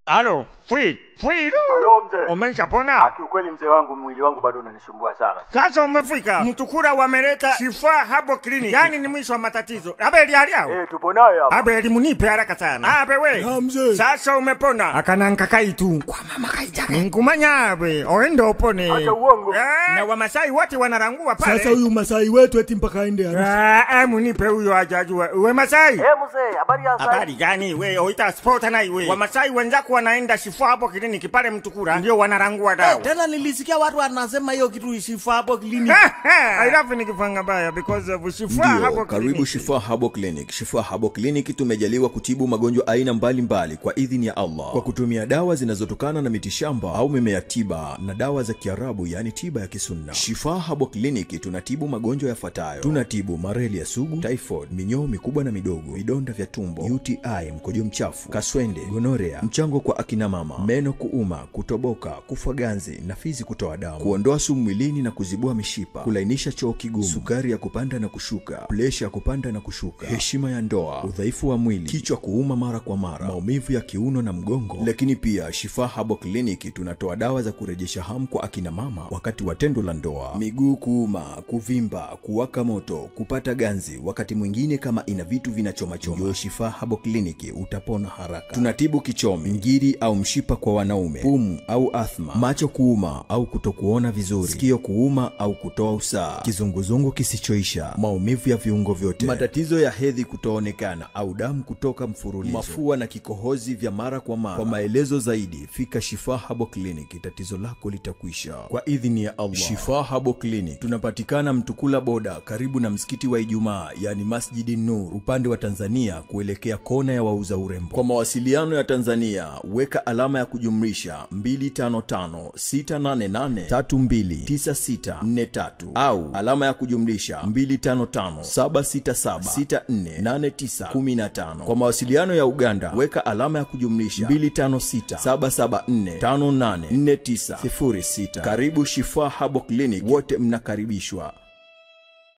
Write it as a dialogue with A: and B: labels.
A: Alo, Fui.
B: Alo mzee.
A: Umeshapona?
B: Kiukweli mzee wangu, mwili wangu bado unanisumbua sana.
A: Sasa umefika. Mtukura wameleta Shifaa Herbal Clinic. Yani ni mwisho wa matatizo. Abeli aliao?
B: Tupo naye hapa.
A: Abeli munipe haraka sana. Abe we.
C: Mzee.
A: Sasa umepona. Akananka kaitu. Kwa mama kaitaka. Nkumanya abe. Oendo upone.
B: Acha uongo.
A: Na Wamasai wote wanarangua pale.
C: Sasa huyu Masai wetu eti mpaka aende harusi.
A: Munipe huyo ajajua. Uwe Masai?
B: Mzee, habari ya sasa?
A: Habari gani we? Oita sport na iwe. Wamasai wenzako wanaenda Shifaa Herbal Clinic pale Mtukura. Ndio wanarangua dawa.
C: Tena nilisikia watu wanasema hiyo kitu Shifaa Herbal Clinic.
A: I love nikifanga baya because of Shifaa Herbal Clinic.
D: Karibu Shifaa Herbal Clinic. Shifaa Herbal Clinic tumejaliwa kutibu magonjwa aina mbalimbali kwa idhini ya Allah, kwa kutumia dawa zinazotokana na mitishamba au mimea tiba na dawa za Kiarabu, yani tiba ya kisunna. Shifaa Herbal Clinic tunatibu magonjwa yafuatayo. Tunatibu malaria sugu, typhoid, minyoo mikubwa na midogo, vidonda vya tumbo, UTI, mkojo mchafu, kaswende, gonorea, mchango kwa akina mama, meno kuuma, kutoboka, kufa ganzi na fizi kutoa damu, kuondoa sumu mwilini na kuzibua mishipa, kulainisha choo kigumu, sukari ya kupanda na kushuka, presha ya kupanda na kushuka, heshima ya ndoa, udhaifu wa mwili, kichwa kuuma mara kwa mara, maumivu ya kiuno na mgongo. Lakini pia Shifaa Herbal Clinic tunatoa dawa za kurejesha hamu kwa akina mama wakati wa tendo la ndoa, miguu kuuma, kuvimba, kuwaka moto, kupata ganzi, wakati mwingine kama ina vitu vinachoma choma. Yo Shifaa Herbal Clinic utapona haraka. Tunatibu kichomi, ngiri au mshipa kwa wanaume, pumu au athma, macho kuuma au kutokuona vizuri, sikio kuuma au kutoa usaha, kizunguzungu kisichoisha, maumivu ya viungo vyote, matatizo ya hedhi kutoonekana au damu kutoka mfululizo, mafua na kikohozi vya mara kwa mara. Kwa maelezo zaidi fika Shifaa Herbal Clinic, tatizo lako litakwisha kwa idhini ya Allah. Shifaa Herbal Clinic tunapatikana Mtukula boda karibu na msikiti wa Ijumaa, yani Masjidi Nur, upande wa Tanzania kuelekea kona ya wauza urembo. Kwa mawasiliano ya Tanzania weka alama ya kujumlisha 255-688-329643 au alama ya kujumlisha 255-767-648915. Kwa mawasiliano ya Uganda weka alama ya kujumlisha 256-774-584906. Karibu Shifaa Herbal Clinic, wote mnakaribishwa.